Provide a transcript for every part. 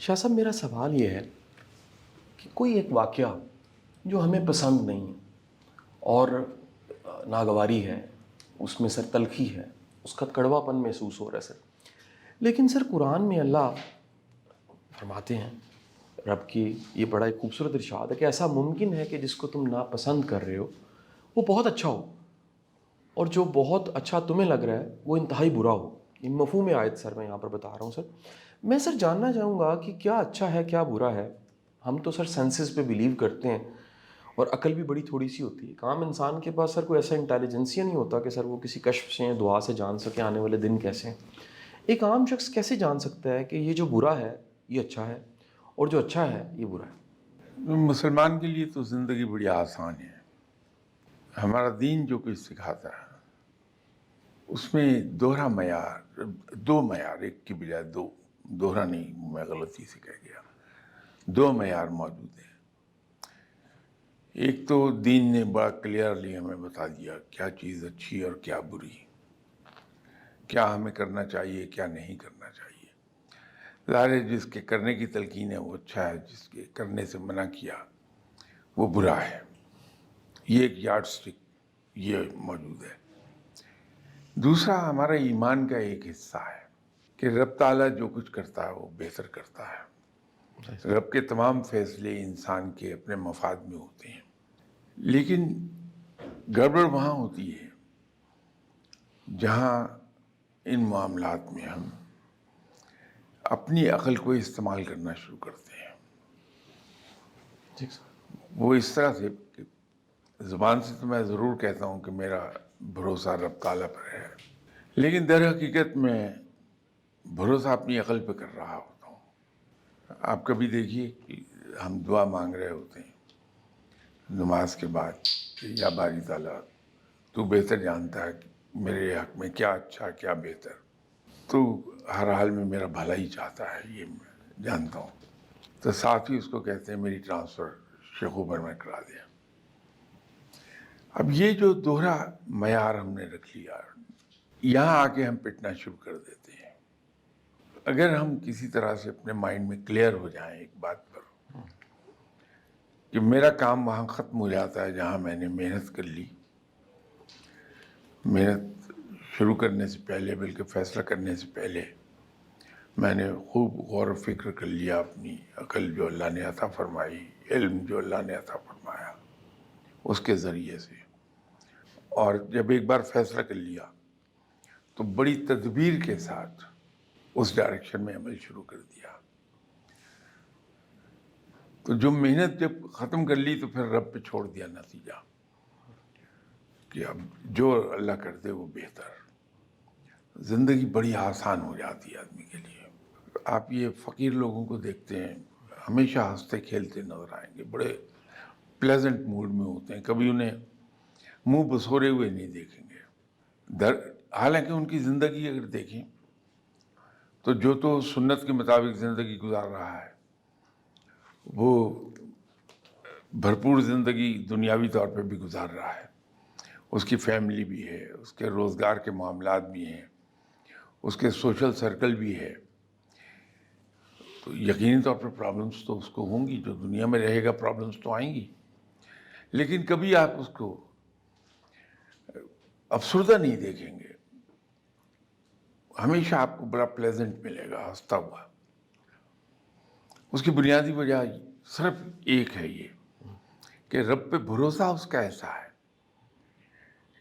شاہ صاحب میرا سوال یہ ہے کہ کوئی ایک واقعہ جو ہمیں پسند نہیں ہے اور ناگواری ہے، اس میں سر تلخی ہے، اس کا کڑوا پن محسوس ہو رہا ہے سر، لیکن سر قرآن میں اللہ فرماتے ہیں، رب کی یہ بڑا ایک خوبصورت ارشاد ہے کہ ایسا ممکن ہے کہ جس کو تم ناپسند کر رہے ہو وہ بہت اچھا ہو، اور جو بہت اچھا تمہیں لگ رہا ہے وہ انتہائی برا ہو۔ یہ مفہوم آیت سر میں یہاں پر بتا رہا ہوں سر۔ میں سر جاننا چاہوں گا کہ کیا اچھا ہے کیا برا ہے۔ ہم تو سر سینسز پہ بلیو کرتے ہیں اور عقل بھی بڑی تھوڑی سی ہوتی ہے۔ ایک عام انسان کے پاس سر کوئی ایسا انٹیلیجنسیا نہیں ہوتا کہ سر وہ کسی کشف سے یا دعا سے جان سکے آنے والے دن کیسے ہیں۔ ایک عام شخص کیسے جان سکتا ہے کہ یہ جو برا ہے یہ اچھا ہے اور جو اچھا ہے یہ برا ہے؟ مسلمان کے لیے تو زندگی بڑی آسان ہے۔ ہمارا دین جو کچھ سکھاتا ہے اس میں دوہرا معیار، دو معیار، ایک کی بجائے دو، دوہرا نہیں، میں غلطی سے کہہ گیا، دو معیار موجود ہیں۔ ایک تو دین نے بڑا کلیئرلی ہمیں بتا دیا کیا چیز اچھی اور کیا بری، کیا ہمیں کرنا چاہیے کیا نہیں کرنا چاہیے۔ ظاہر ہے جس کے کرنے کی تلقین ہے وہ اچھا ہے، جس کے کرنے سے منع کیا وہ برا ہے۔ یہ ایک یارڈ سٹک یہ موجود ہے۔ دوسرا ہمارا ایمان کا ایک حصہ ہے کہ رب تعالیٰ جو کچھ کرتا ہے وہ بہتر کرتا ہے۔ رب کے تمام فیصلے انسان کے اپنے مفاد میں ہوتے ہیں، لیکن گڑبڑ وہاں ہوتی ہے جہاں ان معاملات میں ہم اپنی عقل کو استعمال کرنا شروع کرتے ہیں۔ ٹھیک سر۔ وہ اس طرح سے کہ زبان سے تو میں ضرور کہتا ہوں کہ میرا بھروسہ رب تعالیٰ پر ہے، لیکن در حقیقت میں بھروسہ اپنی عقل پہ کر رہا ہوتا ہوں۔ آپ کبھی دیکھیے کہ ہم دعا مانگ رہے ہوتے ہیں نماز کے بعد کہ یا باری تعالیٰ تو بہتر جانتا ہے کہ میرے حق میں کیا اچھا کیا بہتر، تو ہر حال میں میرا بھلا ہی چاہتا ہے، یہ میں جانتا ہوں۔ تو ساتھ ہی اس کو کہتے ہیں میری ٹرانسفر شیخ عمر میں کرا دیا۔ اب یہ جو دوہرا معیار ہم نے رکھ لیا، یہاں آ کے ہم پٹنا شروع کر دیتے ہیں۔ اگر ہم کسی طرح سے اپنے مائنڈ میں کلیئر ہو جائیں ایک بات پر کہ میرا کام وہاں ختم ہو جاتا ہے جہاں میں نے محنت کر لی، محنت شروع کرنے سے پہلے بلکہ فیصلہ کرنے سے پہلے میں نے خوب غور و فکر کر لیا، اپنی عقل جو اللہ نے عطا فرمائی، علم جو اللہ نے عطا فرمایا اس کے ذریعے سے، اور جب ایک بار فیصلہ کر لیا تو بڑی تدبیر کے ساتھ اس ڈائریکشن میں عمل شروع کر دیا۔ تو جو محنت جب ختم کر لی تو پھر رب پہ چھوڑ دیا نتیجہ کہ اب جو اللہ کر دے وہ بہتر۔ زندگی بڑی آسان ہو جاتی ہے آدمی کے لیے۔ آپ یہ فقیر لوگوں کو دیکھتے ہیں، ہمیشہ ہنستے کھیلتے نظر آئیں گے، بڑے پلیزنٹ موڈ میں ہوتے ہیں، کبھی انہیں منہ بسورے ہوئے نہیں دیکھیں گے۔ حالانکہ ان کی زندگی اگر دیکھیں تو جو تو سنت کے مطابق زندگی گزار رہا ہے وہ بھرپور زندگی دنیاوی طور پہ بھی گزار رہا ہے، اس کی فیملی بھی ہے، اس کے روزگار کے معاملات بھی ہیں، اس کے سوشل سرکل بھی ہے، تو یقینی طور پر پرابلمس تو اس کو ہوں گی، جو دنیا میں رہے گا پرابلمس تو آئیں گی، لیکن کبھی آپ اس کو افسردہ نہیں دیکھیں گے، ہمیشہ آپ کو بڑا پلیزنٹ ملے گا، ہنستا ہوا۔ اس کی بنیادی وجہ صرف ایک ہے، یہ کہ رب پہ بھروسہ اس کا ایسا ہے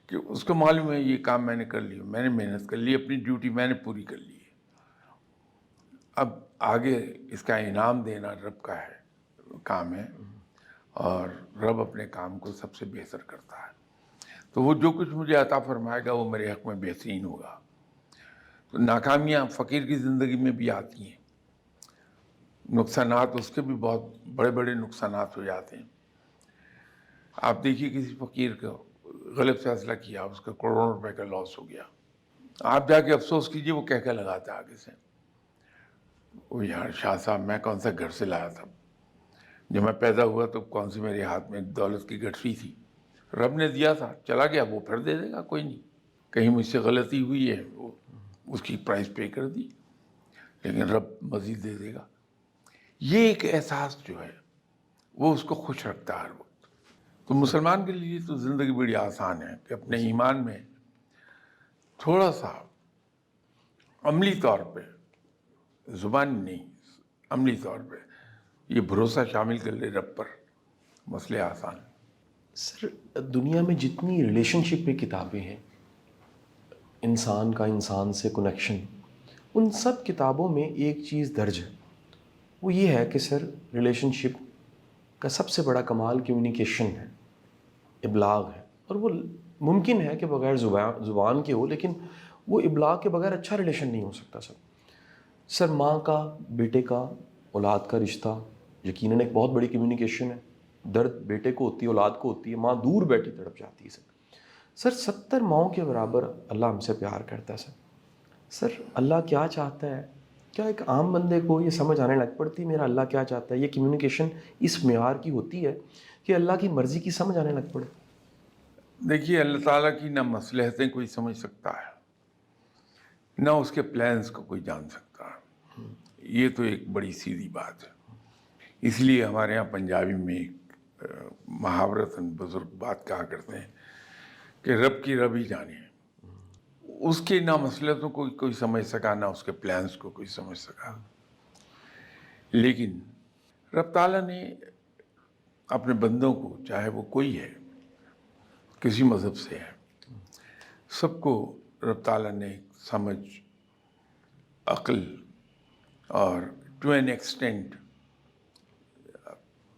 کہ اس کو معلوم ہے یہ کام میں نے کر لیا، میں نے محنت کر لی، اپنی ڈیوٹی میں نے پوری کر لی ہے، اب آگے اس کا انعام دینا رب کا ہے کام ہے، اور رب اپنے کام کو سب سے بہتر کرتا ہے، تو وہ جو کچھ مجھے عطا فرمائے گا وہ میرے حق میں بہترین ہوگا۔ تو ناکامیاں فقیر کی زندگی میں بھی آتی ہیں، نقصانات اس کے بھی بہت بڑے بڑے نقصانات ہو جاتے ہیں۔ آپ دیکھیے کسی فقیر کو غلط فیصلہ کیا، اس کا کروڑوں روپے کا لاس ہو گیا، آپ جا کے افسوس کیجئے، وہ کہہ کے لگاتا ہے آگے سے، وہ یار شاہ صاحب میں کون سا گھر سے لایا تھا، جب میں پیدا ہوا تو کون سی میرے ہاتھ میں دولت کی گٹھری تھی، رب نے دیا تھا، چلا گیا، وہ پھر دے دے گا، کوئی نہیں، کہیں مجھ سے غلطی ہوئی ہے، وہ اس کی پرائز پے کر دی، لیکن رب مزید دے دے گا۔ یہ ایک احساس جو ہے وہ اس کو خوش رکھتا ہے ہر وقت. تو مسلمان کے لیے تو زندگی بڑی آسان ہے کہ اپنے ایمان میں تھوڑا سا عملی طور پہ، زبانی نہیں، عملی طور پہ یہ بھروسہ شامل کر لے رب پر، مسئلے آسان. سر دنیا میں جتنی ریلیشن شپ پہ کتابیں ہیں، انسان کا انسان سے کنیکشن، ان سب کتابوں میں ایک چیز درج ہے، وہ یہ ہے کہ سر ریلیشن شپ کا سب سے بڑا کمال کمیونیکیشن ہے، ابلاغ ہے. اور وہ ممکن ہے کہ بغیر زبان کے ہو، لیکن وہ ابلاغ کے بغیر اچھا ریلیشن نہیں ہو سکتا سر. سر ماں کا بیٹے کا، اولاد کا رشتہ یقیناً ایک بہت بڑی کمیونیکیشن ہے. درد بیٹے کو ہوتی ہے، اولاد کو ہوتی ہے، ماں دور بیٹھی تڑپ جاتی ہے سر. سر 70 ماؤں کے برابر اللہ ہم سے پیار کرتا ہے سر. سر اللہ کیا چاہتا ہے؟ کیا ایک عام بندے کو یہ سمجھ آنے لگ پڑتی میرا اللہ کیا چاہتا ہے؟ یہ کمیونیکیشن اس معیار کی ہوتی ہے کہ اللہ کی مرضی کی سمجھ آنے لگ پڑے؟ دیکھیے، اللہ تعالیٰ کی نہ مصلحتیں کوئی سمجھ سکتا ہے، نہ اس کے پلانز کو کوئی جان سکتا ہے. یہ تو ایک بڑی سیدھی بات ہے. اس لیے ہمارے ہاں پنجابی میں ایک محاورتاً بزرگ بات کہا کرتے ہیں کہ رب کی رب ہی جانے. اس کے نہ مصلحتوں کو کوئی سمجھ سکا، نہ اس کے پلانز کو کوئی سمجھ سکا. لیکن رب تعالیٰ نے اپنے بندوں کو، چاہے وہ کوئی ہے، کسی مذہب سے ہے، سب کو رب تعالیٰ نے سمجھ، عقل اور to an extent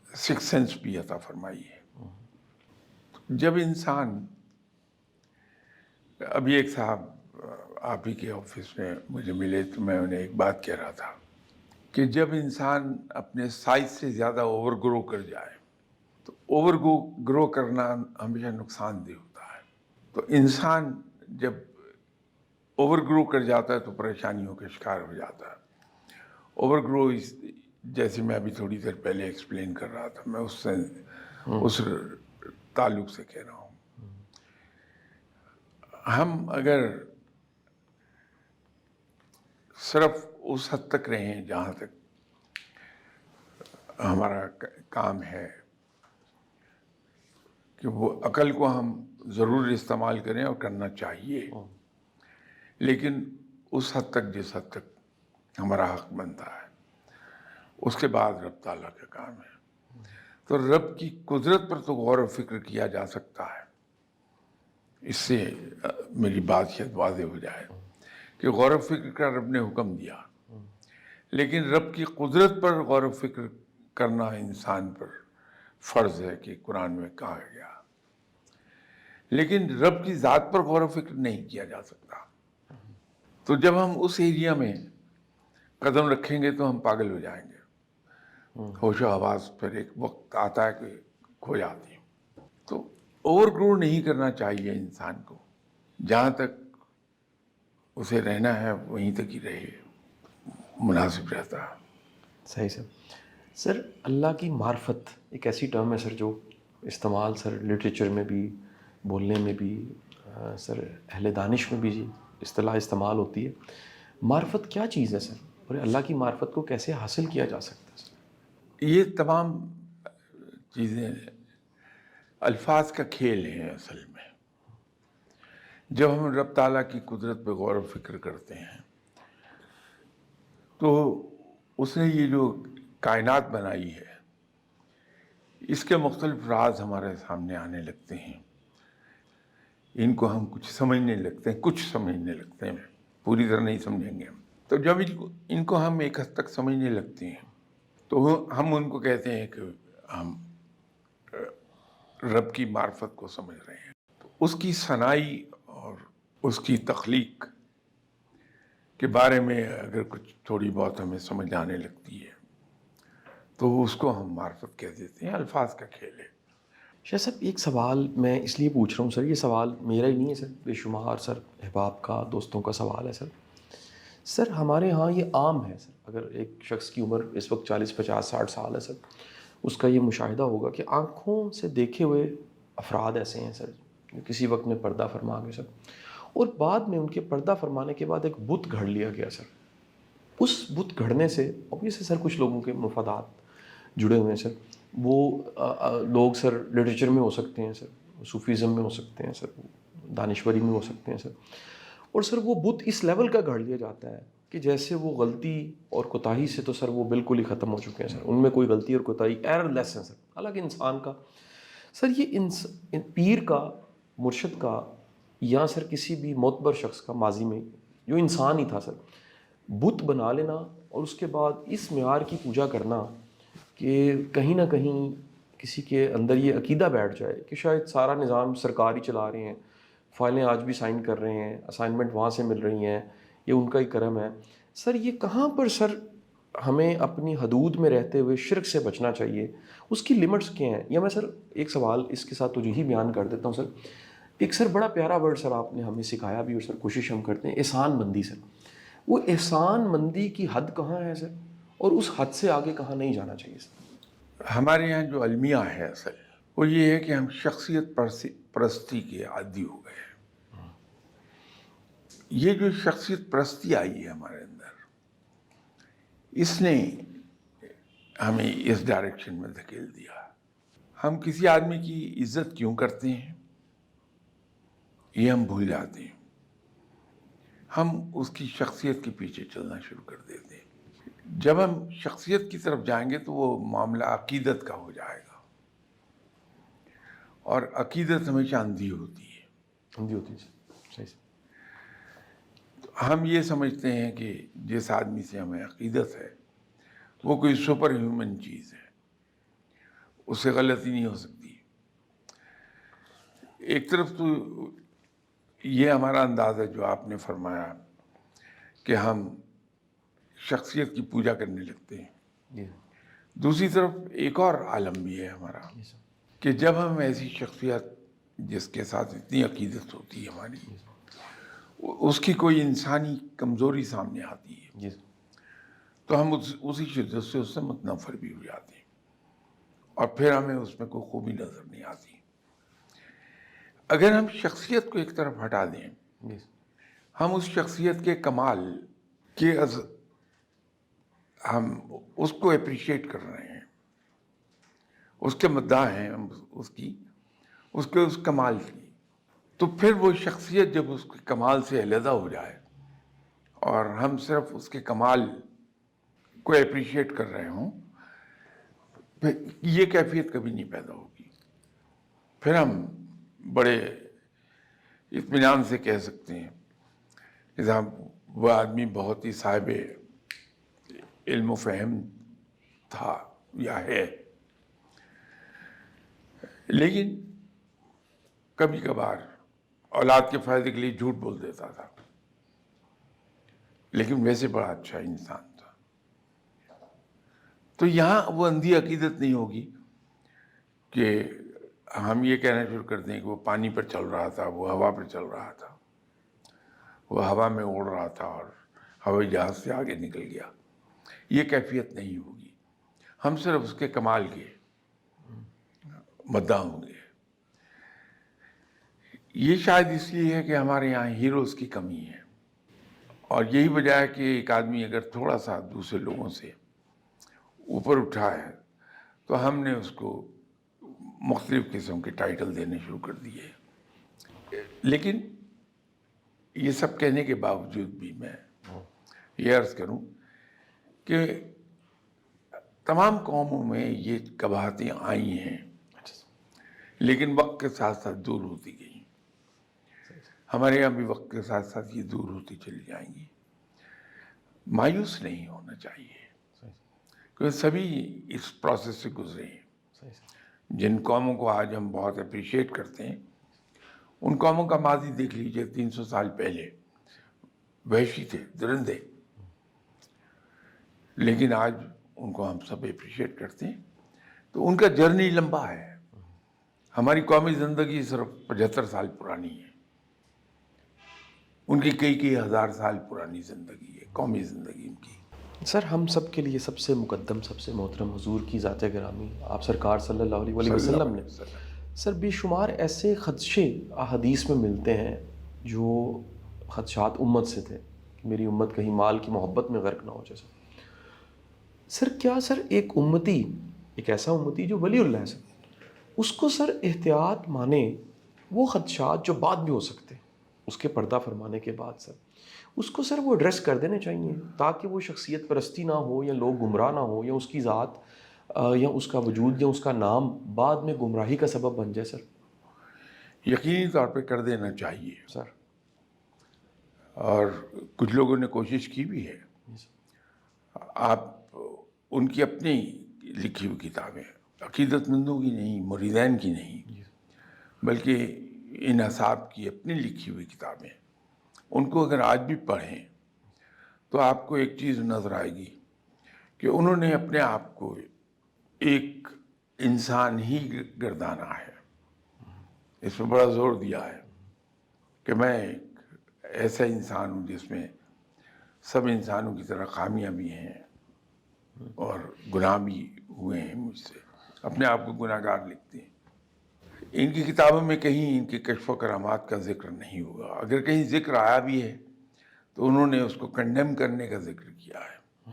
six sense بھی عطا فرمائی ہے. جب انسان، ابھی ایک صاحب آپ ہی کے آفس میں مجھے ملے تو میں انہیں ایک بات کہہ رہا تھا کہ جب انسان اپنے سائز سے زیادہ اوور گرو کر جائے تو اوور گرو کرنا ہمیشہ نقصان دہ ہوتا ہے. تو انسان جب اوور گرو کر جاتا ہے تو پریشانیوں کا شکار ہو جاتا ہے. اوور گرو جیسے میں ابھی تھوڑی دیر پہلے ایکسپلین کر رہا تھا، میں اس تعلق سے کہہ رہا ہوں. ہم اگر صرف اس حد تک رہیں جہاں تک ہمارا کام ہے کہ وہ عقل کو ہم ضرور استعمال کریں اور کرنا چاہیے، لیکن اس حد تک جس حد تک ہمارا حق بنتا ہے، اس کے بعد رب تعالیٰ کا کام ہے. تو رب کی قدرت پر تو غور و فکر کیا جا سکتا ہے. اس سے میری بات شاید واضح ہو جائے کہ غور و فکر کا رب نے حکم دیا، لیکن رب کی قدرت پر غور و فکر کرنا انسان پر فرض ہے کہ قرآن میں کہا گیا. لیکن رب کی ذات پر غور و فکر نہیں کیا جا سکتا. تو جب ہم اس ایریا میں قدم رکھیں گے تو ہم پاگل ہو جائیں گے. ہوش و حواس پھر ایک وقت آتا ہے کہ کھو جاتی ہیں. تو اوور گرو نہیں کرنا چاہیے انسان کو. جہاں تک اسے رہنا ہے وہیں تک ہی رہے، مناسب رہتا ہے. صحیح سر. سر اللہ کی معرفت ایک ایسی ٹرم ہے سر جو استعمال سر لٹریچر میں بھی، بولنے میں بھی، سر اہل دانش میں بھی اصطلاح استعمال ہوتی ہے. معرفت کیا چیز ہے سر، اور اللہ کی معرفت کو کیسے حاصل کیا جا سکتا ہے سر؟ یہ تمام چیزیں الفاظ کا کھیل ہیں اصل میں. جب ہم رب تعالیٰ کی قدرت پہ غور و فکر کرتے ہیں تو اس نے یہ جو کائنات بنائی ہے، اس کے مختلف راز ہمارے سامنے آنے لگتے ہیں. ان کو ہم کچھ سمجھنے لگتے ہیں، پوری طرح نہیں سمجھیں گے ہم. تو جب ان کو ہم ایک حد تک سمجھنے لگتے ہیں تو ہم ان کو کہتے ہیں کہ ہم رب کی معرفت کو سمجھ رہے ہیں. تو اس کی صنائی اور اس کی تخلیق کے بارے میں اگر کچھ تھوڑی بہت ہمیں سمجھ آنے لگتی ہے تو اس کو ہم معرفت کہہ دیتے ہیں. الفاظ کا کھیل ہے. شاہ صاحب ایک سوال میں اس لیے پوچھ رہا ہوں سر، یہ سوال میرا ہی نہیں ہے سر، بے شمار سر احباب کا، دوستوں کا سوال ہے سر. سر ہمارے ہاں یہ عام ہے سر، اگر ایک شخص کی عمر اس وقت 40 50 60 سال ہے سر، اس کا یہ مشاہدہ ہوگا کہ آنکھوں سے دیکھے ہوئے افراد ایسے ہیں سر جو کسی وقت میں پردہ فرما گئے سر، اور بعد میں ان کے پردہ فرمانے کے بعد ایک بت گھڑ لیا گیا سر. اس بت گھڑنے سے obviously سر کچھ لوگوں کے مفادات جڑے ہوئے ہیں سر. وہ لوگ سر لٹریچر میں ہو سکتے ہیں سر, صوفیزم میں ہو سکتے ہیں سر, دانشوری میں ہو سکتے ہیں سر, اور سر وہ بت اس لیول کا گھڑ لیا جاتا ہے کہ جیسے وہ غلطی اور کوتاہی سے تو سر وہ بالکل ہی ختم ہو چکے ہیں سر, ان میں کوئی غلطی اور کوتاہی ایرر لیس ہے سر. حالانکہ انسان کا سر یہ پیر کا, مرشد کا, یا سر کسی بھی معتبر شخص کا ماضی میں جو انسان ہی تھا سر, بت بنا لینا اور اس کے بعد اس معیار کی پوجا کرنا کہ کہیں نہ کہیں کسی کے اندر یہ عقیدہ بیٹھ جائے کہ شاید سارا نظام سرکار ہی چلا رہے ہیں, فائلیں آج بھی سائن کر رہے ہیں, اسائنمنٹ وہاں سے مل رہی ہیں, یہ ان کا ہی کرم ہے. سر یہ کہاں پر سر ہمیں اپنی حدود میں رہتے ہوئے شرک سے بچنا چاہیے, اس کی لمٹس کیا ہیں؟ یا میں سر ایک سوال اس کے ساتھ توجیہی بیان کر دیتا ہوں سر. ایک سر بڑا پیارا ورڈ سر آپ نے ہمیں سکھایا بھی, اور سر کوشش ہم کرتے ہیں, احسان مندی سر. وہ احسان مندی کی حد کہاں ہے سر, اور اس حد سے آگے کہاں نہیں جانا چاہیے سر؟ ہمارے یہاں جو المیہ ہے اصل وہ یہ ہے کہ ہم شخصیت پرستی کے عادی ہو گئے ہیں. یہ جو شخصیت پرستی آئی ہے ہمارے اندر, اس نے ہمیں اس ڈائریکشن میں دھکیل دیا. ہم کسی آدمی کی عزت کیوں کرتے ہیں یہ ہم بھول جاتے ہیں, ہم اس کی شخصیت کے پیچھے چلنا شروع کر دیتے ہیں. جب ہم شخصیت کی طرف جائیں گے تو وہ معاملہ عقیدت کا ہو جائے گا, اور عقیدت ہمیشہ اندھی ہوتی ہے. اندھی ہوتی ہے سر, صحیح سر. ہم یہ سمجھتے ہیں کہ جس آدمی سے ہمیں عقیدت ہے وہ کوئی سپر ہیومن چیز ہے, اس سے غلطی نہیں ہو سکتی. ایک طرف تو یہ ہمارا انداز ہے جو آپ نے فرمایا کہ ہم شخصیت کی پوجا کرنے لگتے ہیں. جی دوسری طرف ایک اور عالم بھی ہے ہمارا سر. کہ جب ہم ایسی شخصیت جس کے ساتھ اتنی عقیدت ہوتی ہے ہماری, اس کی کوئی انسانی کمزوری سامنے آتی ہے جی تو ہم اسی شدت سے اس سے متنفر بھی ہو جاتے ہیں, اور پھر ہمیں اس میں کوئی خوبی نظر نہیں آتی. اگر ہم شخصیت کو ایک طرف ہٹا دیں, جی ہم اس شخصیت کے کمال کے ہم اس کو اپریشیٹ کر رہے ہیں, اس کے مداح ہیں ہم اس کے کمال کی, تو پھر وہ شخصیت جب اس کے کمال سے علیحدہ ہو جائے اور ہم صرف اس کے کمال کو اپریشیٹ کر رہے ہوں, پھر یہ کیفیت کبھی نہیں پیدا ہوگی. پھر ہم بڑے اطمینان سے کہہ سکتے ہیں کہ صاحب وہ آدمی بہت ہی صاحب علم و فہم تھا یا ہے, لیکن کبھی کبھار اولاد کے فائدے کے لیے جھوٹ بول دیتا تھا, لیکن ویسے بڑا اچھا انسان تھا. تو یہاں وہ اندھی عقیدت نہیں ہوگی کہ ہم یہ کہنا شروع کر دیں کہ وہ پانی پر چل رہا تھا, وہ ہوا پر چل رہا تھا, وہ ہوا میں اڑ رہا تھا اور ہوائی جہاز سے آگے نکل گیا. یہ کیفیت نہیں ہوگی, ہم صرف اس کے کمال کے مداح ہوں گے. یہ شاید اس لیے ہے کہ ہمارے یہاں ہیروز کی کمی ہے, اور یہی وجہ ہے کہ ایک آدمی اگر تھوڑا سا دوسرے لوگوں سے اوپر اٹھا ہے تو ہم نے اس کو مختلف قسم کے ٹائٹل دینے شروع کر دیے. لیکن یہ سب کہنے کے باوجود بھی میں یہ عرض کروں کہ تمام قوموں میں یہ قباحتیں آئی ہیں, لیکن وقت کے ساتھ ساتھ دور ہوتی گئیں. ہمارے یہاں بھی وقت کے ساتھ ساتھ یہ دور ہوتی چلی جائیں گی. مایوس نہیں ہونا چاہیے, کیونکہ سبھی اس پروسیس سے گزرے ہیں. جن قوموں کو آج ہم بہت اپریشیٹ کرتے ہیں, ان قوموں کا ماضی دیکھ لیجئے. 300 سال پہلے وحشی تھے, درندے, لیکن آج ان کو ہم سب اپریشیٹ کرتے ہیں. تو ان کا جرنی لمبا ہے. ہماری قومی زندگی صرف 75 سال پرانی ہے, ان کی کئی ہزار سال پرانی زندگی ہے, قومی زندگی ان کی. سر ہم سب کے لیے سب سے مقدم, سب سے محترم حضور کی ذات گرامی آپ سرکار صلی اللہ علیہ وسلم نے سر بے شمار ایسے خدشے احادیث میں ملتے ہیں جو خدشات امت سے تھے کہ میری امت کہیں مال کی محبت میں غرق نہ ہو جائے سر کیا سر ایک امتی، ایک ایسا امتی جو ولی اللہ ہے سر، اس کو سر احتیاط مانے وہ خدشات جو بعد بھی ہو سکتے ہیں اس کے پردہ فرمانے کے بعد سر، اس کو سر وہ ایڈریس کر دینے چاہیے تاکہ وہ شخصیت پرستی نہ ہو یا لوگ گمراہ نہ ہو یا اس کی ذات یا اس کا وجود یا اس کا نام بعد میں گمراہی کا سبب بن جائے سر؟ یقینی طور پہ کر دینا چاہیے، سر اور کچھ لوگوں نے کوشش کی بھی ہے۔ آپ ان کی اپنی لکھی ہوئی کتابیں، عقیدت مندوں کی نہیں، مریدین کی نہیں، بلکہ ان اصحاب کی اپنی لکھی ہوئی کتابیں، ان کو اگر آج بھی پڑھیں تو آپ کو ایک چیز نظر آئے گی کہ انہوں نے اپنے آپ کو ایک انسان ہی گردانا ہے، اس میں بڑا زور دیا ہے کہ میں ایک ایسا انسان ہوں جس میں سب انسانوں کی طرح خامیاں بھی ہیں اور گناہ بھی ہوئے ہیں، مجھ سے اپنے آپ کو گناہ گار لکھتے ہیں۔ ان کی کتابوں میں کہیں ان کے کشف و کرامات کا ذکر نہیں ہوا، اگر کہیں ذکر آیا بھی ہے تو انہوں نے اس کو کنڈیم کرنے کا ذکر کیا ہے۔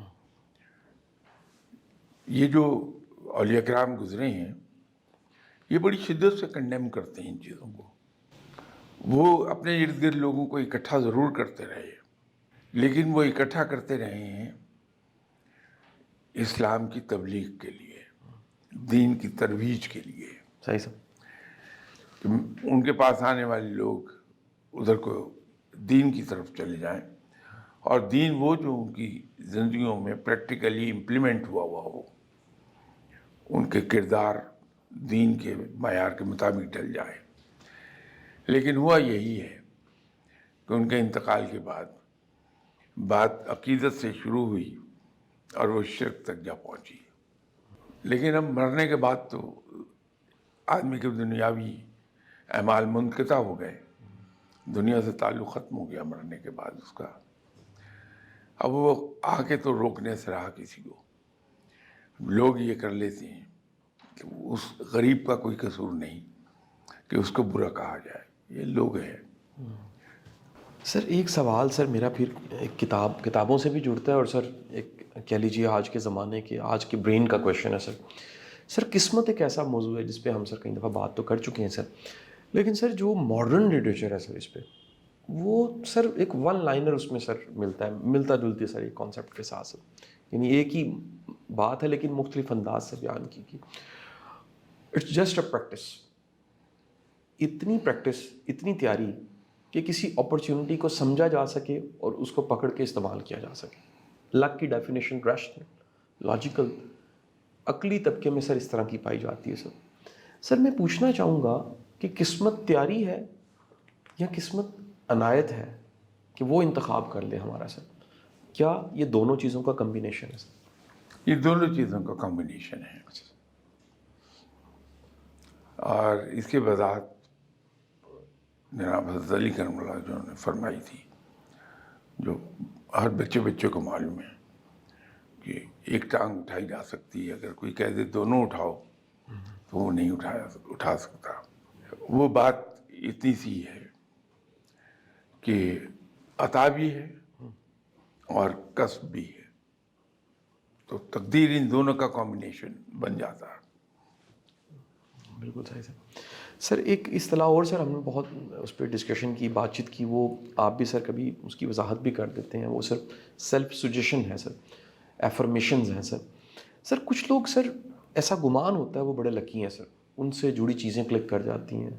یہ جو اولیاء کرام گزرے ہیں یہ بڑی شدت سے کنڈیم کرتے ہیں ان چیزوں کو، وہ اپنے ارد گرد لوگوں کو اکٹھا ضرور کرتے رہے، لیکن وہ اکٹھا کرتے رہے ہیں اسلام کی تبلیغ کے لیے، دین کی ترویج کے لیے، صحیح سر، کہ ان کے پاس آنے والے لوگ ادھر کو دین کی طرف چلے جائیں، اور دین وہ جو ان کی زندگیوں میں پریکٹیکلی امپلیمنٹ ہوا ہو، ان کے کردار دین کے معیار کے مطابق ڈل جائے۔ لیکن ہوا یہی ہے کہ ان کے انتقال کے بعد بات عقیدت سے شروع ہوئی اور وہ شرک تک جا پہنچی۔ لیکن اب مرنے کے بعد تو آدمی کے دنیاوی اعمال منقطع ہو گئے، دنیا سے تعلق ختم ہو گیا مرنے کے بعد اس کا۔ اب وہ آ کے تو روکنے سے رہا کسی کو، لوگ یہ کر لیتے ہیں کہ اس غریب کا کوئی قصور نہیں کہ اس کو برا کہا جائے، یہ لوگ ہیں۔ سر ایک سوال سر میرا پھر ایک کتابوں سے بھی جڑتا ہے، اور سر ایک کہہ لیجیے آج کے زمانے کے آج کے برین کا کویشچن ہے سر۔ سر قسمت ایک ایسا موضوع ہے جس پہ ہم سر کئی دفعہ بات تو کر چکے ہیں سر، لیکن سر جو ماڈرن لٹریچر ہے سر اس پہ، وہ سر ایک ون لائنر اس میں سر ملتا ہے، ملتا جلتی ہے سر ایک کانسیپٹ کے ساتھ سر، یعنی ایک ہی بات ہے لیکن مختلف انداز سے بیان کی اٹس جسٹ اے پریکٹس، اتنی پریکٹس، اتنی تیاری کہ کسی اپرچونٹی کو سمجھا جا سکے اور اس کو پکڑ کے استعمال کیا جا سکے۔ لک کی ڈیفینیشن ریشنل، لاجیکل، عقلی طبقے میں سر اس طرح کی پائی جاتی ہے سر۔ سر میں پوچھنا چاہوں گا کہ قسمت تیاری ہے یا قسمت عنایت ہے کہ وہ انتخاب کر لے ہمارا سر؟ کیا یہ دونوں چیزوں کا کمبینیشن ہے سر؟ یہ دونوں چیزوں کا کمبینیشن ہے، اور اس کے وضاحت جناب حضرت علی کرم اللہ جو نے فرمائی تھی، جو ہر بچے کو معلوم ہے کہ ایک ٹانگ اٹھائی جا سکتی ہے، اگر کوئی کہہ دے دونوں اٹھاؤ تو وہ نہیں اٹھا سکتا۔ وہ بات اتنی سی ہے کہ عطا بھی ہے اور کسب بھی ہے، تو تقدیر ان دونوں کا کمبینیشن بن جاتا ہے۔ بالکل صحیح سر۔ سر ایک اصطلاح اور سر ہم نے بہت اس پہ ڈسکشن کی، بات چیت کی، وہ آپ بھی سر کبھی اس کی وضاحت بھی کر دیتے ہیں، وہ سر سیلف سجیشن ہے سر، ایفرمیشنز ہیں سر۔ سر کچھ لوگ سر ایسا گمان ہوتا ہے وہ بڑے لکی ہیں سر، ان سے جڑی چیزیں کلک کر جاتی ہیں،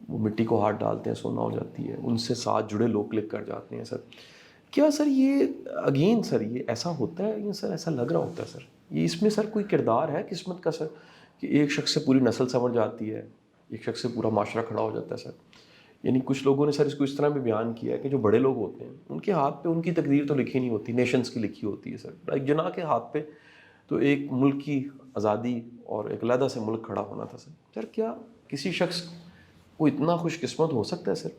وہ مٹی کو ہاتھ ڈالتے ہیں سونا ہو جاتی ہے، ان سے ساتھ جڑے لوگ کلک کر جاتے ہیں سر۔ کیا سر یہ اگین سر یہ ایسا ہوتا ہے یا سر ایسا لگ رہا ہوتا ہے سر؟ یہ اس میں سر کوئی کردار ہے قسمت کا سر کہ ایک شخص سے پوری نسل سنور جاتی ہے، ایک شخص سے پورا معاشرہ کھڑا ہو جاتا ہے سر؟ یعنی کچھ لوگوں نے سر اس کو اس طرح بھی بیان کیا ہے کہ جو بڑے لوگ ہوتے ہیں ان کے ہاتھ پہ ان کی تقدیر تو لکھی نہیں ہوتی، نیشنز کی لکھی ہوتی ہے سر۔ ایک جناح کے ہاتھ پہ تو ایک ملک کی آزادی اور ایک علیحدہ سے ملک کھڑا ہونا تھا سر۔ سر کیا کسی شخص کو اتنا خوش قسمت ہو سکتا ہے سر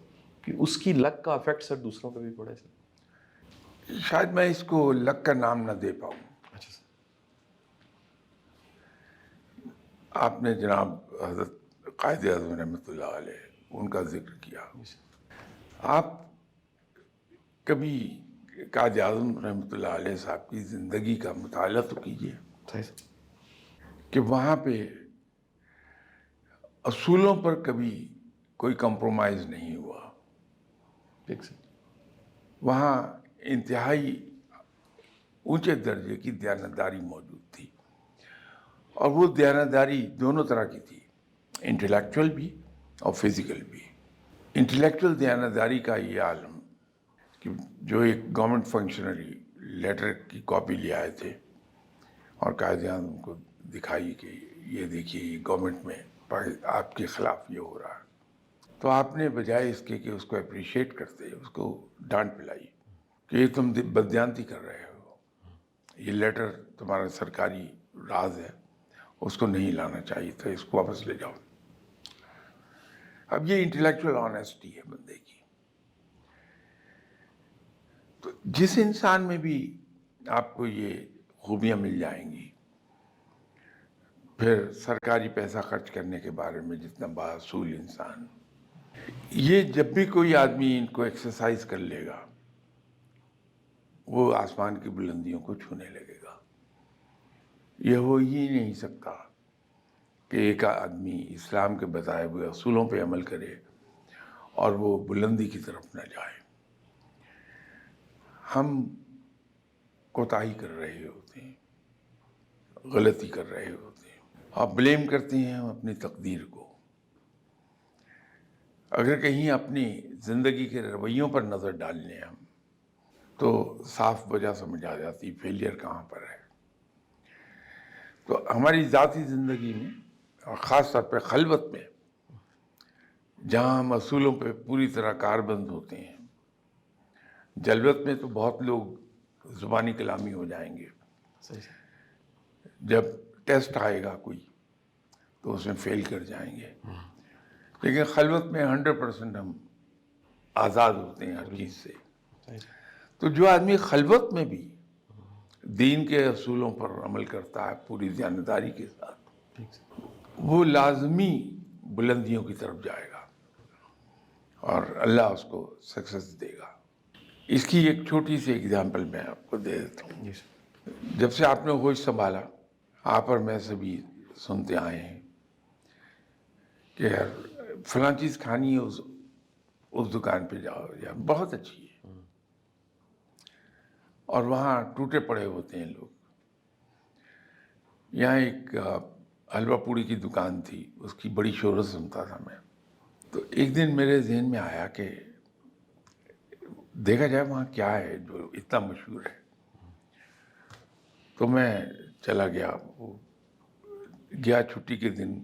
کہ اس کی لک کا افیکٹ سر دوسروں پہ بھی پڑے سر؟ شاید میں اس کو لک کا نام نہ دے پاؤں۔ اچھا سر۔ آپ نے جناب حضرت قائد اعظم رحمۃ اللہ علیہ ان کا ذکر کیا، آپ کبھی قائد اعظم رحمۃ اللہ علیہ صاحب کی زندگی کا مطالعہ تو کیجیے کہ وہاں پہ اصولوں پر کبھی کوئی کمپرومائز نہیں ہوا. وہاں انتہائی اونچے درجے کی دیانتداری موجود تھی، اور وہ دیانتداری دونوں طرح کی تھی، انٹلیکچوئل بھی اور فزیکل بھی. انٹلیکچوئل دیانتداری کا یہ عالم کہ جو ایک گورنمنٹ فنکشنری لیٹر کی کاپی لے آئے تھے اور قائد اعظم کو دکھائی کہ یہ دیکھیے یہ گورنمنٹ میں آپ کے خلاف یہ ہو رہا ہے، تو آپ نے بجائے اس کے کہ اس کو اپریشیٹ کرتے اس کو ڈانٹ پلائی کہ یہ تم بددیانتی کر رہے ہو، یہ لیٹر تمہارا سرکاری راز ہے، اس کو نہیں لانا چاہیے تھا، اس کو واپس لے جاؤ. اب یہ انٹلیکچوئل آنیسٹی ہے بندے کی. تو جس انسان میں بھی آپ کو یہ خوبیاں مل جائیں گی، پھر سرکاری پیسہ خرچ کرنے کے بارے میں جتنا باصول انسان، یہ جب بھی کوئی آدمی ان کو ایکسرسائز کر لے گا وہ آسمان کی بلندیوں کو چھونے لگے گا. یہ ہو ہی نہیں سکتا کہ ایک آدمی اسلام کے بتائے ہوئے اصولوں پہ عمل کرے اور وہ بلندی کی طرف نہ جائے. ہم کوتاہی کر رہے ہوتے ہیں، غلطی کر رہے ہوتے ہیں، آپ بلیم کرتے ہیں ہم اپنی تقدیر کو. اگر کہیں اپنی زندگی کے رویوں پر نظر ڈال لیں ہم تو صاف وجہ سمجھ آ جاتی فیلئر کہاں پر ہے. تو ہماری ذاتی زندگی میں اور خاص طور پہ خلوت میں جہاں ہم اصولوں پہ پوری طرح کاربند ہوتے ہیں، جلوت میں تو بہت لوگ زبانی کلامی ہو جائیں گے، جب ٹیسٹ آئے گا کوئی تو اس میں فیل کر جائیں گے، لیکن خلوت میں 100% ہم آزاد ہوتے ہیں ہر چیز سے. تو جو آدمی خلوت میں بھی دین کے اصولوں پر عمل کرتا ہے پوری دیانتداری کے ساتھ، وہ لازمی بلندیوں کی طرف جائے گا اور اللہ اس کو سکسیس دے گا. اس کی ایک چھوٹی سی اگزامپل میں آپ کو دے دیتا ہوں. جب سے آپ نے ہوش سنبھالا، آپ اور میں سبھی سنتے آئے ہیں کہ یار فلاں چیز کھانی ہے، اس دکان پہ جاؤ، یار بہت اچھی ہے، اور وہاں ٹوٹے پڑے ہوتے ہیں لوگ. یہاں ایک حلوہ پوڑی کی دکان تھی، اس کی بڑی شہرت سنتا تھا میں. تو ایک دن میرے ذہن میں آیا کہ دیکھا جائے وہاں کیا ہے جو اتنا مشہور ہے. تو میں چلا گیا چھٹی کے دن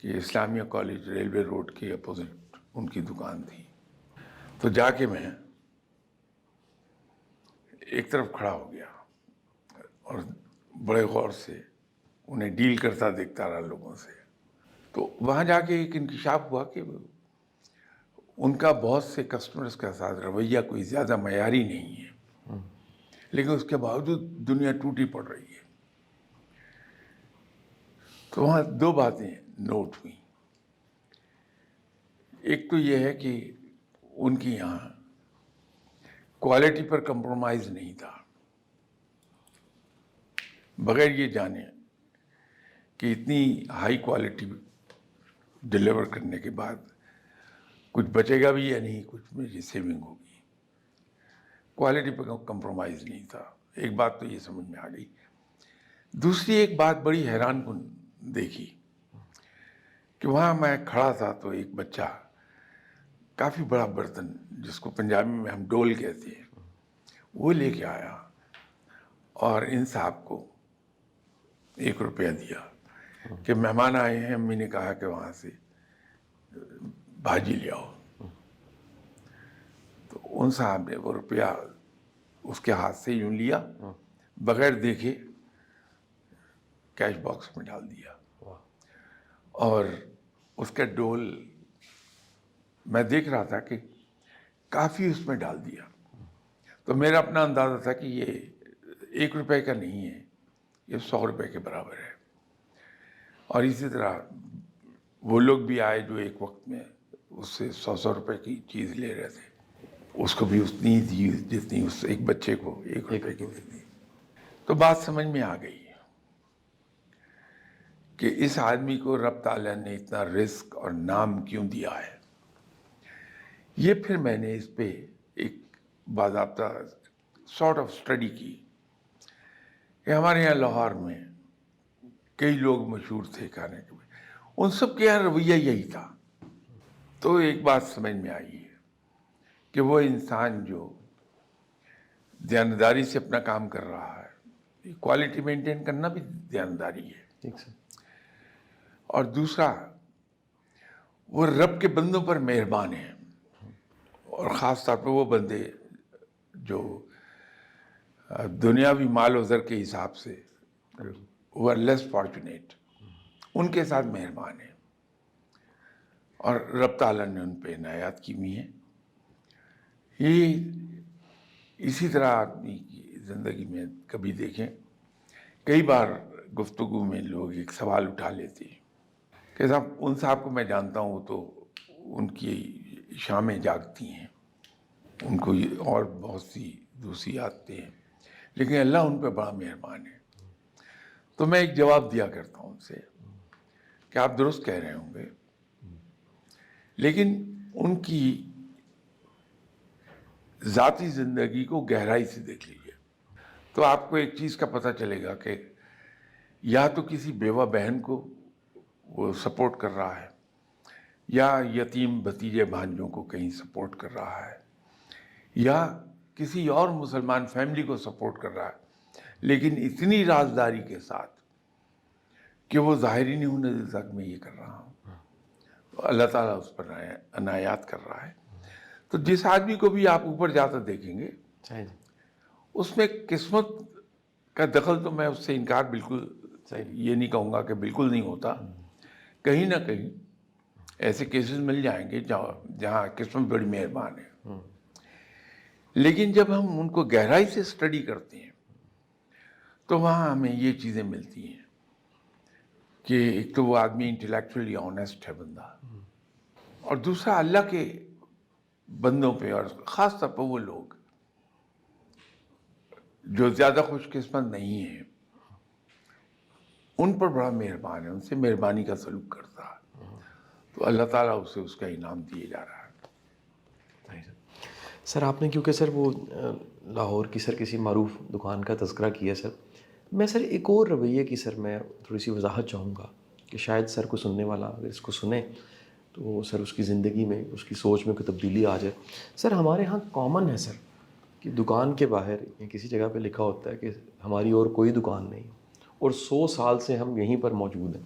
کہ اسلامیہ کالج ریلوے روڈ کے اپوزٹ ان کی دکان تھی. تو جا کے میں ایک طرف کھڑا ہو گیا اور بڑے غور سے انہیں ڈیل کرتا دیکھتا رہا لوگوں سے. تو وہاں جا کے ایک انکشاف ہوا کہ ان کا بہت سے کسٹمرز کے ساتھ رویہ کوئی زیادہ معیاری نہیں ہے، لیکن اس کے باوجود دنیا ٹوٹی پڑ رہی ہے. تو وہاں دو باتیں نوٹ ہوئیں. ایک تو یہ ہے کہ ان کی یہاں کوالٹی پر کمپرومائز نہیں تھا، بغیر یہ جانے کہ اتنی ہائی کوالٹی ڈیلیور کرنے کے بعد کچھ بچے گا بھی یا نہیں، کچھ میری سیونگ ہوگی. کوالٹی پر کمپرومائز نہیں تھا. ایک بات تو یہ سمجھ میں آ گئی. دوسری ایک بات بڑی حیران کن دیکھی کہ وہاں میں کھڑا تھا تو ایک بچہ کافی بڑا برتن، جس کو پنجابی میں ہم ڈول کہتے ہیں، وہ لے کے آیا اور ان صاحب کو 1 روپیہ دیا کہ مہمان آئے ہیں، امی نے کہا کہ وہاں سے بھاجی لے آؤ. تو ان صاحب نے وہ روپیہ اس کے ہاتھ سے یوں لیا، بغیر دیکھے کیش باکس میں ڈال دیا، اور اس کا ڈول میں دیکھ رہا تھا کہ کافی اس میں ڈال دیا. تو میرا اپنا اندازہ تھا کہ یہ 1 روپے کا نہیں ہے، یہ 100 روپے کے برابر ہے. اور اسی طرح وہ لوگ بھی آئے جو ایک وقت میں اس سے 100 روپے کی چیز لے رہے تھے. اس کو بھی اتنی ہی دی جتنی اس ایک بچے کو 1 روپے کی دی. تو بات سمجھ میں آ گئی کہ اس آدمی کو رب تعالیٰ نے اتنا رزق اور نام کیوں دیا ہے. یہ پھر میں نے اس پہ ایک باضابطہ سارٹ آف اسٹڈی کی کہ ہمارے یہاں لاہور میں کئی لوگ مشہور تھے کھانے کے، ان سب کے یہاں رویہ یہی تھا. تو ایک بات سمجھ میں آئی ہے کہ وہ انسان جو دیانتداری سے اپنا کام کر رہا ہے، کوالٹی مینٹین کرنا بھی دیانتداری ہے. ٹھیک سر. اور دوسرا، وہ رب کے بندوں پر مہربان ہیں، اور خاص طور پہ وہ بندے جو دنیاوی مال و زر کے حساب سے وہ لیس فارچونیٹ، ان کے ساتھ مہربان ہیں، اور رب تعالیٰ نے ان پہ عنایات کی ہوئی ہیں. یہ اسی طرح آدمی کی زندگی میں کبھی دیکھیں، کئی بار گفتگو میں لوگ ایک سوال اٹھا لیتے ہیں کہ صاحب ان صاحب کو میں جانتا ہوں، تو ان کی شامیں جاگتی ہیں، ان کو اور بہت سی دوسری عادتیں ہیں، لیکن اللہ ان پہ بڑا مہربان ہے. تو میں ایک جواب دیا کرتا ہوں ان سے کہ آپ درست کہہ رہے ہوں گے، لیکن ان کی ذاتی زندگی کو گہرائی سے دیکھ لیجیے تو آپ کو ایک چیز کا پتہ چلے گا کہ یا تو کسی بیوہ بہن کو وہ سپورٹ کر رہا ہے، یا یتیم بھتیجے بھانجوں کو کہیں سپورٹ کر رہا ہے، یا کسی اور مسلمان فیملی کو سپورٹ کر رہا ہے، لیکن اتنی رازداری کے ساتھ کہ وہ ظاہر ہی نہیں ہونے دیتا کہ میں یہ کر رہا ہوں. تو اللہ تعالیٰ اس پر عنایات کر رہا ہے. تو جس آدمی کو بھی آپ اوپر جاتا دیکھیں گے، اس میں قسمت کا دخل، تو میں اس سے انکار بالکل یہ نہیں کہوں گا کہ بالکل نہیں ہوتا. کہیں نہ کہیں ایسے کیسز مل جائیں گے جہاں قسمت بڑی مہربان ہے. لیکن جب ہم ان کو گہرائی سے اسٹڈی کرتے ہیں تو وہاں ہمیں یہ چیزیں ملتی ہیں کہ ایک تو وہ آدمی انٹلیکچولی آنیسٹ ہے بندہ، اور دوسرا اللہ کے بندوں پہ، اور خاص طور پہ وہ لوگ جو زیادہ خوش قسمت نہیں ہیں، ان پر بڑا مہربان ہے، ان سے مہربانی کا سلوک کرتا ہے. تو اللہ تعالیٰ اسے اس کا انعام دیے جا رہا ہے. سر آپ نے کیونکہ سر وہ لاہور کی سر کسی معروف دکان کا تذکرہ کیا سر، میں سر ایک اور رویے کی سر میں تھوڑی سی وضاحت چاہوں گا کہ شاید سر کو سننے والا اگر اس کو سنے تو سر اس کی زندگی میں، اس کی سوچ میں کوئی تبدیلی آ جائے. سر ہمارے ہاں کامن ہے سر کہ دکان کے باہر یا کسی جگہ پہ لکھا ہوتا ہے کہ ہماری اور کوئی دکان نہیں، اور 100 سال سے ہم یہیں پر موجود ہیں.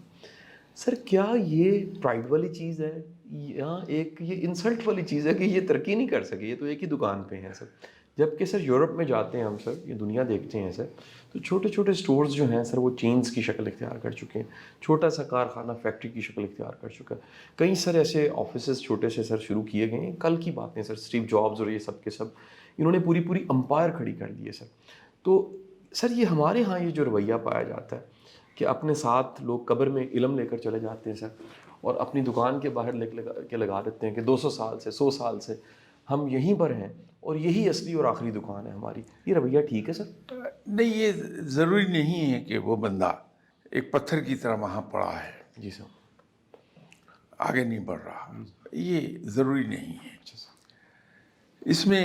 سر کیا یہ پرائڈ والی چیز ہے یا ایک یہ انسلٹ والی چیز ہے کہ یہ ترقی نہیں کر سکے، یہ تو ایک ہی دکان پہ ہیں سر؟ جبکہ سر یورپ میں جاتے ہیں ہم سر، یہ دنیا دیکھتے ہیں سر، تو چھوٹے چھوٹے سٹورز جو ہیں سر وہ چینز کی شکل اختیار کر چکے ہیں، چھوٹا سا کارخانہ فیکٹری کی شکل اختیار کر چکا ہے. کئی سر ایسے آفیسز چھوٹے سے سر شروع کیے گئے ہیں، کل کی باتیں سر، اسٹیو جابز اور یہ سب کے سب انہوں نے پوری پوری امپائر کھڑی کر دی ہے سر. تو سر یہ ہمارے ہاں یہ جو رویہ پایا جاتا ہے کہ اپنے ساتھ لوگ قبر میں علم لے کر چلے جاتے ہیں سر، اور اپنی دکان کے باہر لگا دیتے ہیں کہ 200 سال سے 100 سال سے ہم یہیں پر ہیں اور یہی اصلی اور آخری دکان ہے ہماری، یہ رویہ ٹھیک ہے سر؟ نہیں، یہ ضروری نہیں ہے کہ وہ بندہ ایک پتھر کی طرح وہاں پڑا ہے، جی سر. آگے نہیں بڑھ رہا، یہ ضروری نہیں ہے. اچھا سر. اس میں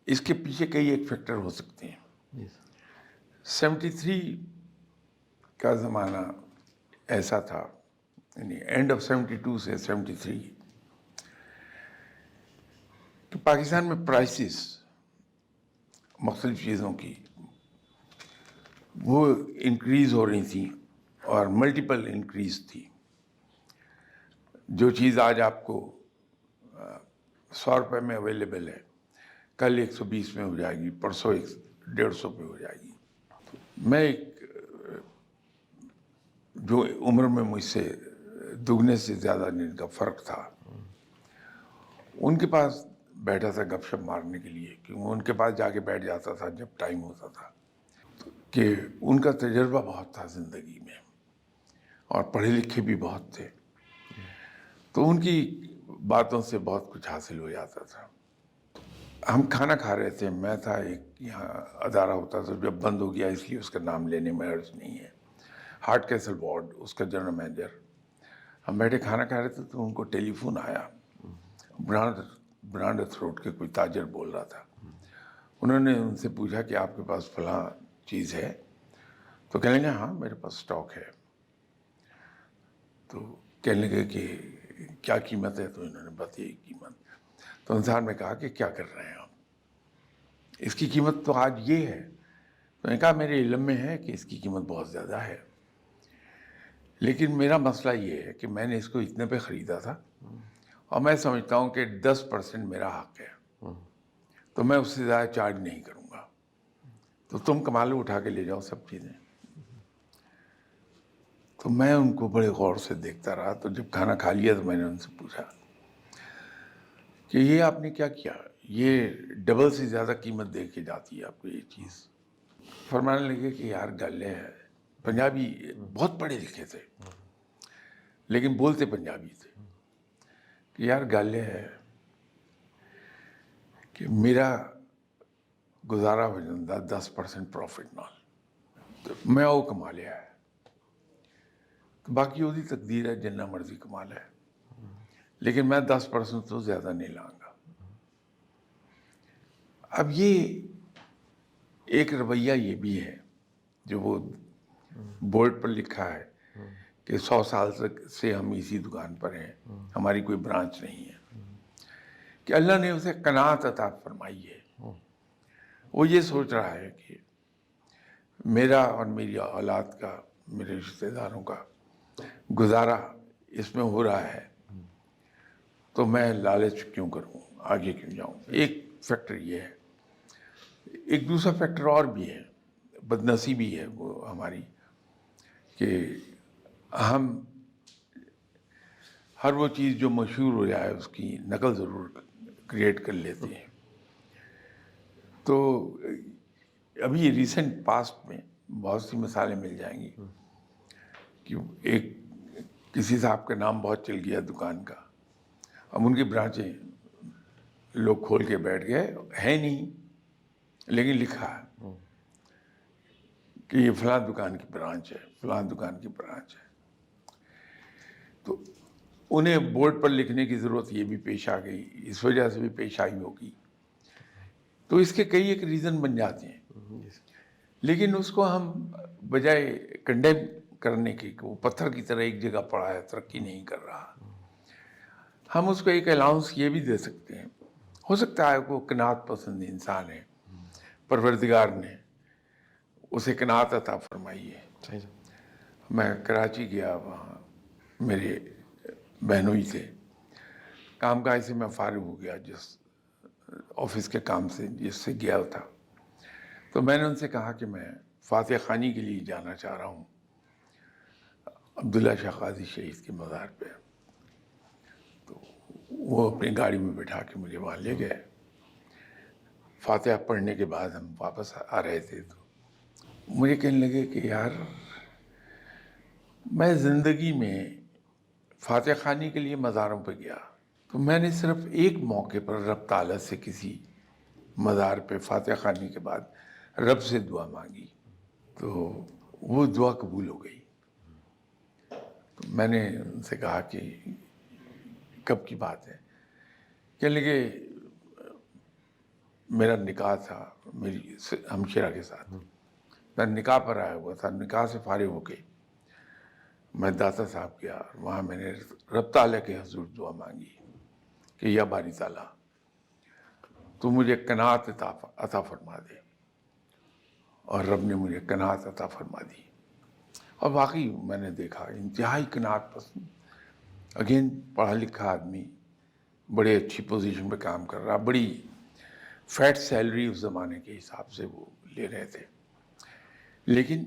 اس کے پیچھے کئی ایک فیکٹر ہو سکتے ہیں. جی سر. 73 کا زمانہ ایسا تھا، یعنی اینڈ آف 72 سے 73، کہ پاکستان میں پرائسز مختلف چیزوں کی وہ انکریز ہو رہی تھیں، اور ملٹیپل انکریز تھی. جو چیز آج آپ کو 100 روپے میں اویلیبل ہے، کل 120 میں ہو جائے گی، پرسوں 150 پہ ہو جائے گی. میں ایک جو عمر میں مجھ سے دگنے سے زیادہ جن کا فرق تھا، ان کے پاس بیٹھا تھا گپ شپ مارنے کے لیے، کیونکہ ان کے پاس جا کے بیٹھ جاتا تھا جب ٹائم ہوتا تھا، کہ ان کا تجربہ بہت تھا زندگی میں، اور پڑھے لکھے بھی بہت تھے، تو ان کی باتوں سے بہت کچھ حاصل ہو جاتا تھا. ہم کھانا کھا رہے تھے، میں تھا، ایک یہاں ادارہ ہوتا تھا جب بند ہو گیا، اس لیے اس کا نام لینے میں عرض نہیں ہے، ہارٹ کیسل وارڈ، اس کا جنرل مینیجر. ہم بیٹھے کھانا کھا رہے تھے تو ان کو ٹیلی فون آیا، برانڈ روڈ کے کوئی تاجر بول رہا تھا. انہوں نے ان سے پوچھا کہ آپ کے پاس فلاں چیز ہے؟ تو کہنے لگے ہاں میرے پاس اسٹاک ہے. تو کہنے لگے کہ کیا قیمت ہے؟ تو انہوں نے بتائی قیمت. تو انسان نے کہا کہ کیا کر رہے ہیں آپ، اس کی قیمت تو آج یہ ہے. تو نے کہا میرے علم میں ہے کہ اس کی قیمت بہت زیادہ ہے، لیکن میرا مسئلہ یہ ہے کہ میں نے اس کو اتنے پہ خریدا تھا اور میں سمجھتا ہوں کہ 10% میرا حق ہے، تو میں اس سے زیادہ چارج نہیں کروں گا، تو تم کمالو اٹھا کے لے جاؤ سب چیزیں. تو میں ان کو بڑے غور سے دیکھتا رہا. تو جب کھانا کھا لیا تو میں نے ان سے پوچھا کہ یہ آپ نے کیا کیا، یہ ڈبل سے زیادہ قیمت دے کے جاتی ہے آپ کو یہ چیز. فرمانے لگے کہ یار گل ہے، پنجابی بہت پڑھے لکھے تھے لیکن بولتے پنجابی تھے، کہ یار گل ہے کہ میرا گزارا ہو جاتا 10% پروفٹ نال، تو میں وہ کما لیا ہے، تو باقی وہی تقدیر ہے، جنہ مرضی کما لے، لیکن میں 10% تو زیادہ نہیں لاؤں گا. اب یہ ایک رویہ یہ بھی ہے جو وہ بورڈ پر لکھا ہے کہ 100 سال سے ہم اسی دکان پر ہیں، ہماری کوئی برانچ نہیں ہے، کہ اللہ نے اسے قناعت عطا فرمائی ہے. وہ یہ سوچ رہا ہے کہ میرا اور میری اولاد کا، میرے رشتہ داروں کا گزارا اس میں ہو رہا ہے، تو میں لالچ کیوں کروں، آگے کیوں جاؤں. ایک فیکٹر یہ ہے. ایک دوسرا فیکٹر اور بھی ہے، بدنصیبی ہے وہ ہماری، کہ ہم ہر وہ چیز جو مشہور ہو جائے اس کی نقل ضرور کریٹ کر لیتے ہیں. تو ابھی ریسنٹ پاسٹ میں بہت سی مثالیں مل جائیں گی کہ ایک کسی صاحب کا نام بہت چل گیا دکان کا، اب ان کی برانچیں لوگ کھول کے بیٹھ گئے، ہے نہیں لیکن لکھا ہے کہ یہ فلاں دکان کی برانچ ہے، فلاں دکان کی برانچ ہے. تو انہیں بورڈ پر لکھنے کی ضرورت یہ بھی پیش آ گئی، اس وجہ سے بھی پیش آئی ہوگی. تو اس کے کئی ایک ریزن بن جاتے ہیں، لیکن اس کو ہم بجائے کنڈیم کرنے کی کہ وہ پتھر کی طرح ایک جگہ پڑا ہے، ترقی نہیں کر رہا، ہم اس کو ایک الاؤنس یہ بھی دے سکتے ہیں. ہو سکتا ہے وہ قناعت پسند انسان ہے، پروردگار نے اسے قناعت عطا فرمائی ہے. میں کراچی گیا، وہاں میرے بہنوئی تھے، کام کاج سے میں فارغ ہو گیا، جس آفس کے کام سے جس سے گیا تھا. تو میں نے ان سے کہا کہ میں فاتح خانی کے لیے جانا چاہ رہا ہوں عبداللہ شاہ قاضی شہید کے مزار پہ. تو وہ اپنی گاڑی میں بٹھا کے مجھے وہاں لے گئے. فاتحہ پڑھنے کے بعد ہم واپس آ رہے تھے تو مجھے کہنے لگے کہ یار میں زندگی میں فاتح خانی کے لیے مزاروں پہ گیا تو میں نے صرف ایک موقع پر رب تعالیٰ سے کسی مزار پہ فاتح خانی کے بعد رب سے دعا مانگی، تو وہ دعا قبول ہو گئی. تو میں نے ان سے کہا کہ کب کی بات ہے؟ کہنے لگے میرا نکاح تھا میری ہمشیرہ کے ساتھ، میں نکاح پر آیا ہوا تھا، نکاح سے فارغ ہو کے میں داتا صاحب گیا، وہاں میں نے رب تعالیٰ کے حضور دعا مانگی کہ یا باری تعالیٰ تو مجھے قناعت عطا فرما دے، اور رب نے مجھے قناعت عطا فرما دی. اور واقعی میں نے دیکھا انتہائی قناعت پسند، اگین پڑھا لکھا آدمی، بڑے اچھی پوزیشن پہ کام کر رہا، بڑی فیٹ سیلری اس زمانے کے حساب سے وہ لے رہے تھے، لیکن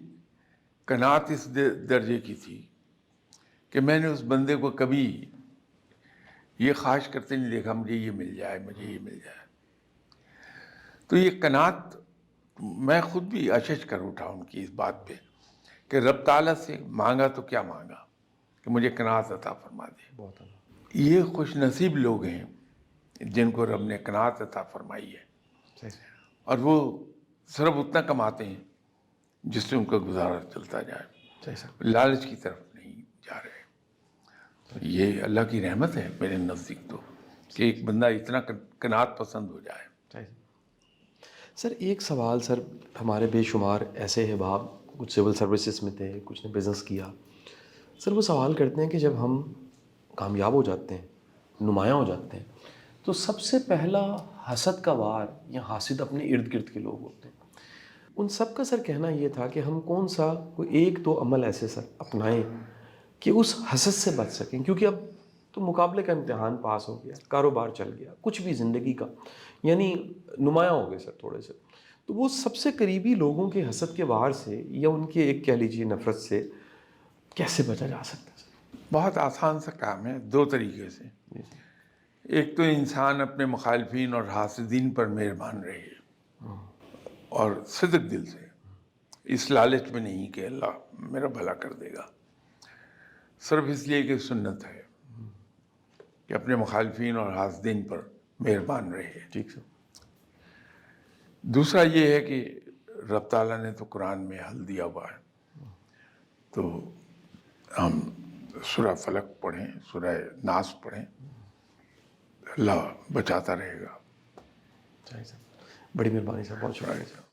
قناعت اس درجے کی تھی کہ میں نے اس بندے کو کبھی یہ خواہش کرتے نہیں دیکھا مجھے یہ مل جائے، مجھے یہ مل جائے. تو یہ قناعت میں خود بھی اشش کر اٹھا ان کی اس بات پہ کہ رب تعالیٰ سے مانگا تو کیا مانگا کہ مجھے قناعت عطا فرما دے. یہ خوش نصیب لوگ ہیں جن کو رب نے قناعت عطا فرمائی ہے. صحیح اور وہ صرف اتنا کماتے ہیں جس سے ان کا گزارا چلتا جائے، صحیح صاحب لالچ کی طرف نہیں جا رہے۔ یہ اللہ کی رحمت ہے میرے نزدیک تو، کہ ایک بندہ اتنا قناعت پسند ہو جائے۔ صحیح سر ایک سوال سر، ہمارے بے شمار ایسے احباب کچھ سول سروسز میں تھے، کچھ نے بزنس کیا، سر وہ سوال کرتے ہیں کہ جب ہم کامیاب ہو جاتے ہیں، نمایاں ہو جاتے ہیں، تو سب سے پہلا حسد کا وار یا حاسد اپنے ارد گرد کے لوگ ہوتے ہیں۔ ان سب کا سر کہنا یہ تھا کہ ہم کون سا کوئی ایک دو عمل ایسے سر اپنائیں کہ اس حسد سے بچ سکیں، کیونکہ اب تو مقابلے کا امتحان پاس ہو گیا، کاروبار چل گیا، کچھ بھی زندگی کا یعنی نمایاں ہو گئے سر تھوڑے سے، تو وہ سب سے قریبی لوگوں کے حسد کے وار سے یا ان کے ایک کہہ لیجیے نفرت سے کیسے بچا جا سکتا ہے سر؟ بہت آسان سا کام ہے، دو طریقے سے۔ ایک تو انسان اپنے مخالفین اور حاسدین پر مہربان رہے اور صدق دل سے، اس لالچ میں نہیں کہ اللہ میرا بھلا کر دے گا، صرف اس لیے کہ سنت ہے کہ اپنے مخالفین اور حاسدین پر مہربان رہے۔ ٹھیک سر۔ دوسرا یہ ہے کہ رب تعالیٰ نے تو قرآن میں حل دیا ہوا ہے، تو ہم سورہ فلق پڑھیں، سورہ ناس پڑھیں، اللہ بچاتا رہے گا۔ صحیح سر، بڑی مہربانی سر، بہت شکریہ سر۔